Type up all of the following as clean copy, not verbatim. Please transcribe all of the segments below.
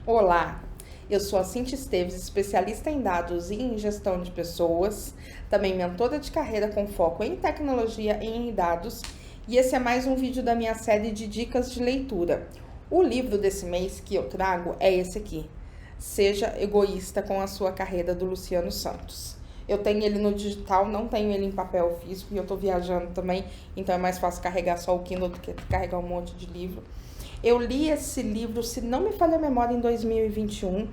Olá, eu sou a Cintia Esteves, especialista em dados e em gestão de pessoas, também mentora de carreira com foco em tecnologia e em dados, e esse é mais um vídeo da minha série de dicas de leitura. O livro desse mês que eu trago é esse aqui, Seja Egoísta com a Sua Carreira, do Luciano Santos. Eu tenho ele no digital, não tenho ele em papel físico, e eu tô viajando também, então é mais fácil carregar só o Kindle do que carregar um monte de livro. Eu li esse livro, se não me falha a memória, em 2021,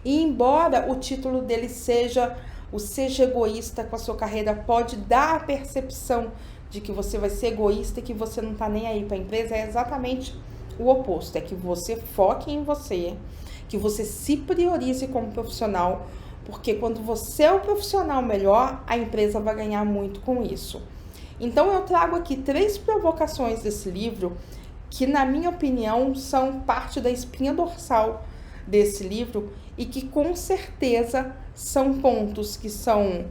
e embora o título dele seja o Seja Egoísta com a Sua Carreira, pode dar a percepção de que você vai ser egoísta e que você não tá nem aí para a empresa, é exatamente o oposto, é que você foque em você, que você se priorize como profissional, porque quando você é o profissional melhor, a empresa vai ganhar muito com isso. Então eu trago aqui 3 provocações desse livro que, na minha opinião, são parte da espinha dorsal desse livro e que, com certeza, são pontos que são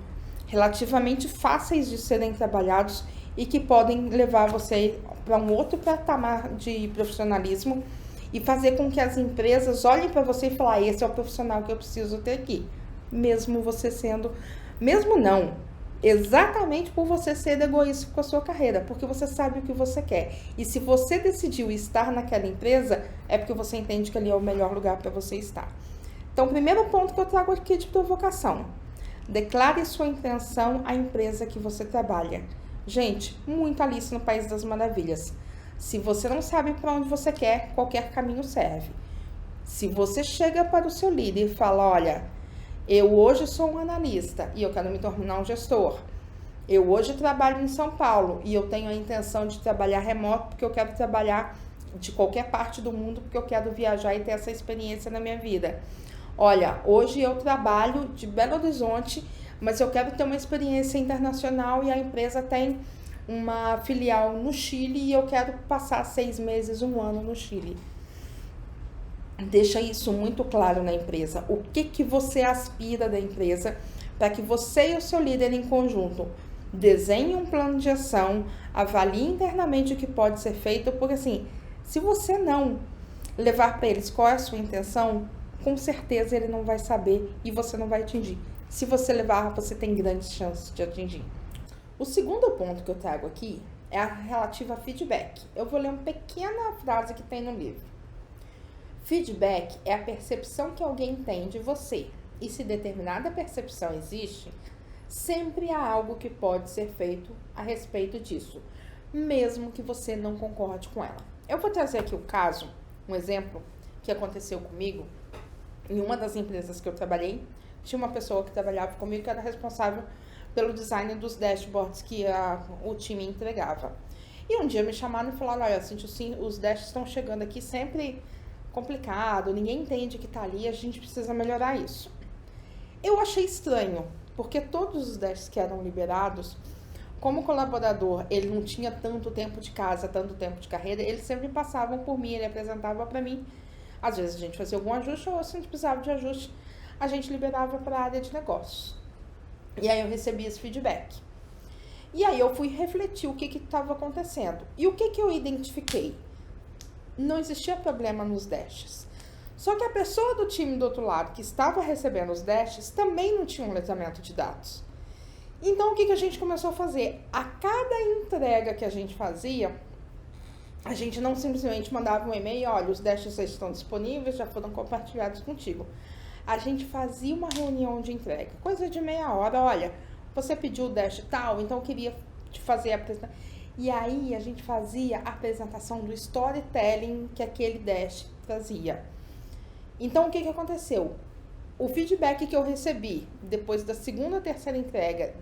relativamente fáceis de serem trabalhados e que podem levar você para um outro patamar de profissionalismo e fazer com que as empresas olhem para você e falem: esse é o profissional que eu preciso ter aqui, mesmo você sendo, mesmo não, exatamente por você ser egoísta com a sua carreira, porque você sabe o que você quer. E se você decidiu estar naquela empresa, é porque você entende que ali é o melhor lugar para você estar. Então, o primeiro ponto que eu trago aqui de provocação: declare sua intenção à empresa que você trabalha. Gente, muito Alice no País das Maravilhas. Se você não sabe para onde você quer, qualquer caminho serve. Se você chega para o seu líder e fala: olha, eu hoje sou um analista e eu quero me tornar um gestor. Eu hoje trabalho em São Paulo e eu tenho a intenção de trabalhar remoto porque eu quero trabalhar de qualquer parte do mundo, porque eu quero viajar e ter essa experiência na minha vida. Olha, hoje eu trabalho de Belo Horizonte, mas eu quero ter uma experiência internacional e a empresa tem uma filial no Chile e eu quero passar 6 meses, 1 ano no Chile. Deixa isso muito claro na empresa. O que você aspira da empresa, para que você e o seu líder em conjunto desenhem um plano de ação, avaliem internamente o que pode ser feito, porque assim, se você não levar para eles qual é a sua intenção, com certeza ele não vai saber e você não vai atingir. Se você levar, você tem grandes chances de atingir. O segundo ponto que eu trago aqui é a relativa a feedback. Eu vou ler uma pequena frase que tem no livro. Feedback é a percepção que alguém tem de você. E se determinada percepção existe, sempre há algo que pode ser feito a respeito disso, mesmo que você não concorde com ela. Eu vou trazer aqui um exemplo que aconteceu comigo. Em uma das empresas que eu trabalhei, tinha uma pessoa que trabalhava comigo que era responsável pelo design dos dashboards que o time entregava. E um dia me chamaram e falaram: olha, Cintia, os dashboards estão chegando aqui sempre complicado, ninguém entende que tá ali, a gente precisa melhorar isso. Eu achei estranho, porque todos os dashboards que eram liberados, como colaborador, ele não tinha tanto tempo de casa, tanto tempo de carreira, eles sempre passavam por mim, ele apresentava para mim. Às vezes a gente fazia algum ajuste, ou se a gente precisava de ajuste, a gente liberava para a área de negócios. E aí eu recebi esse feedback. E aí eu fui refletir o que estava acontecendo. E o que eu identifiquei? Não existia problema nos dashes. Só que a pessoa do time do outro lado que estava recebendo os dashes também não tinha um letramento de dados. Então o que a gente começou a fazer? A cada entrega que a gente fazia, a gente não simplesmente mandava um e-mail: olha, os dashes estão disponíveis, já foram compartilhados contigo. A gente fazia uma reunião de entrega, coisa de meia hora. Olha, você pediu o dash tal, então eu queria te fazer a apresentação. E aí a gente fazia a apresentação do storytelling que aquele dash trazia. Então o que aconteceu? O feedback que eu recebi depois da segunda ou terceira entrega,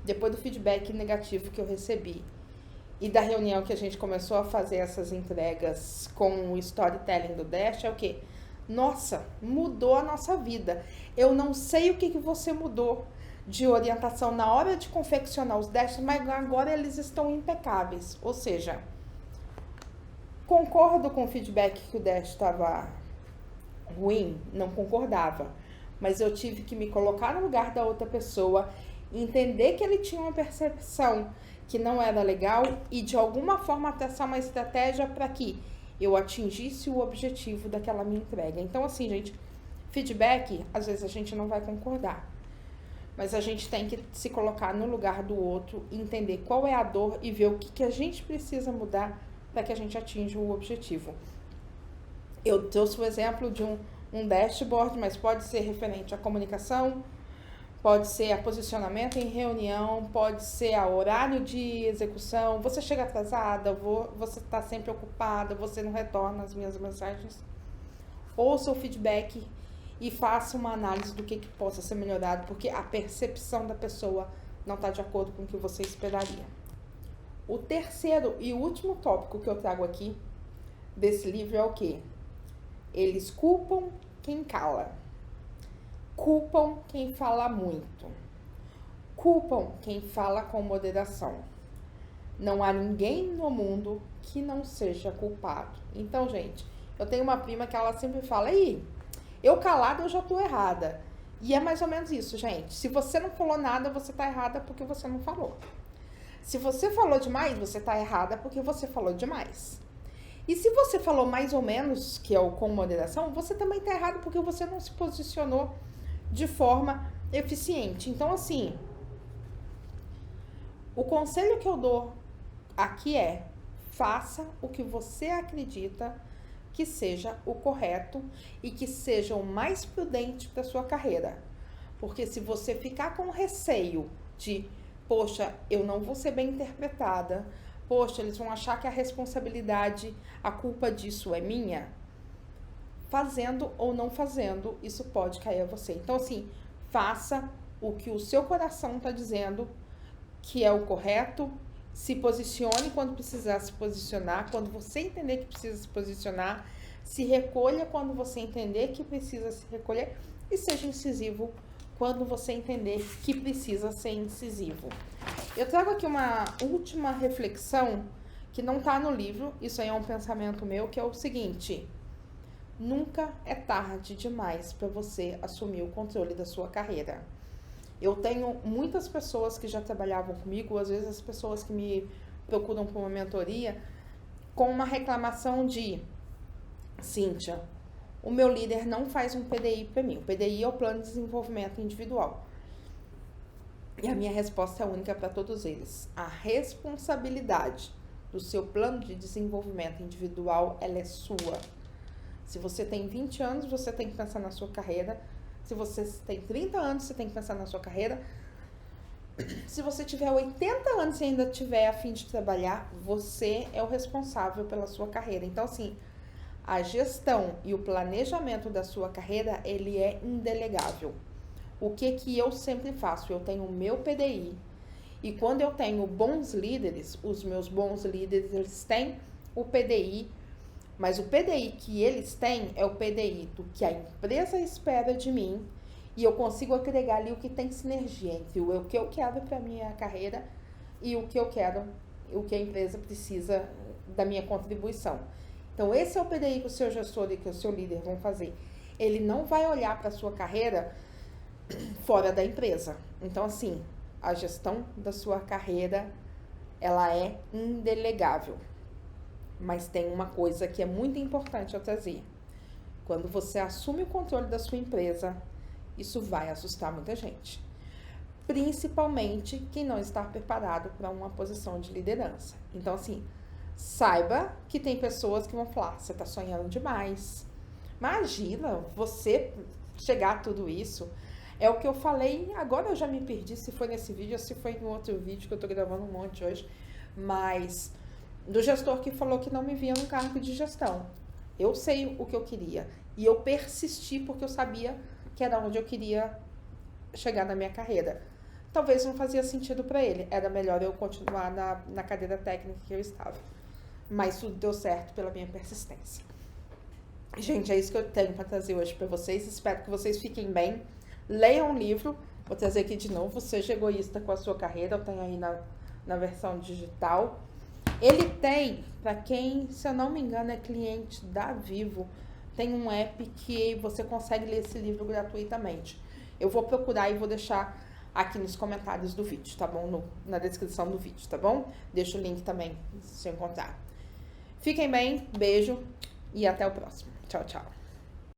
depois do feedback negativo que eu recebi e da reunião que a gente começou a fazer essas entregas com o storytelling do dash, é o quê? Nossa, mudou a nossa vida. Eu não sei o que você mudou de orientação na hora de confeccionar os dashes, mas agora eles estão impecáveis. Ou seja, concordo com o feedback que o dash estava ruim? Não concordava. Mas eu tive que me colocar no lugar da outra pessoa, entender que ele tinha uma percepção que não era legal e de alguma forma traçar uma estratégia para que eu atingisse o objetivo daquela minha entrega. Então, assim, gente, feedback, às vezes a gente não vai concordar, mas a gente tem que se colocar no lugar do outro, entender qual é a dor e ver o que a gente precisa mudar para que a gente atinja o objetivo. Eu trouxe o exemplo de um dashboard, mas pode ser referente à comunicação, pode ser a posicionamento em reunião, pode ser a horário de execução, você chega atrasada, você está sempre ocupada, você não retorna as minhas mensagens. Ouça o feedback e faça uma análise do que possa ser melhorado, porque a percepção da pessoa não está de acordo com o que você esperaria. O terceiro e último tópico que eu trago aqui desse livro é o quê? Eles culpam quem cala, culpam quem fala muito, culpam quem fala com moderação. Não há ninguém no mundo que não seja culpado. Então, gente, eu tenho uma prima que ela sempre fala, eu calada eu já tô errada. E é mais ou menos isso, gente. Se você não falou nada, você tá errada porque você não falou. Se você falou demais, você tá errada porque você falou demais. E se você falou mais ou menos, que é o com moderação, você também tá errado porque você não se posicionou de forma eficiente. Então, assim, o conselho que eu dou aqui é: faça o que você acredita que seja o correto e que seja o mais prudente para sua carreira. Porque se você ficar com receio de, poxa, eu não vou ser bem interpretada, poxa, eles vão achar que a responsabilidade, a culpa disso é minha, fazendo ou não fazendo, isso pode cair a você. Então, assim, faça o que o seu coração está dizendo que é o correto, se posicione quando precisar se posicionar, quando você entender que precisa se posicionar, se recolha quando você entender que precisa se recolher e seja incisivo quando você entender que precisa ser incisivo. Eu trago aqui uma última reflexão que não está no livro, isso aí é um pensamento meu, que é o seguinte: nunca é tarde demais para você assumir o controle da sua carreira. Eu tenho muitas pessoas que já trabalhavam comigo, às vezes as pessoas que me procuram por uma mentoria, com uma reclamação de: Cíntia, o meu líder não faz um PDI para mim. O PDI é o Plano de Desenvolvimento Individual. E a minha resposta é única para todos eles. A responsabilidade do seu plano de desenvolvimento individual, ela é sua. Se você tem 20 anos, você tem que pensar na sua carreira. Se você tem 30 anos, você tem que pensar na sua carreira. Se você tiver 80 anos e ainda tiver a fim de trabalhar, você é o responsável pela sua carreira. Então, assim, a gestão e o planejamento da sua carreira, ele é indelegável. O que eu sempre faço? Eu tenho o meu PDI. E quando eu tenho bons líderes, os meus bons líderes, eles têm o PDI. Mas o PDI que eles têm é o PDI do que a empresa espera de mim, e eu consigo agregar ali o que tem sinergia entre o que eu quero para minha carreira e o que eu quero, o que a empresa precisa da minha contribuição. Então, esse é o PDI que o seu gestor e que o seu líder vão fazer. Ele não vai olhar para a sua carreira fora da empresa. Então, assim, a gestão da sua carreira, ela é indelegável. Mas tem uma coisa que é muito importante eu trazer. Quando você assume o controle da sua empresa, isso vai assustar muita gente. Principalmente quem não está preparado para uma posição de liderança. Então, assim, saiba que tem pessoas que vão falar: você está sonhando demais. Imagina você chegar a tudo isso. É o que eu falei, agora eu já me perdi se foi nesse vídeo ou se foi em outro vídeo, que eu tô gravando um monte hoje. Mas do gestor que falou que não me via no cargo de gestão. Eu sei o que eu queria. E eu persisti porque eu sabia que era onde eu queria chegar na minha carreira. Talvez não fazia sentido para ele. Era melhor eu continuar na cadeira técnica que eu estava. Mas tudo deu certo pela minha persistência. Gente, é isso que eu tenho para trazer hoje para vocês. Espero que vocês fiquem bem. Leiam um livro. Vou trazer aqui de novo: Seja Egoísta com a Sua Carreira. Eu tenho aí na versão digital. Ele tem, para quem, se eu não me engano, é cliente da Vivo, tem um app que você consegue ler esse livro gratuitamente. Eu vou procurar e vou deixar aqui nos comentários do vídeo, tá bom? Na descrição do vídeo, tá bom? Deixa o link também, se eu encontrar. Fiquem bem, beijo e até o próximo. Tchau, tchau.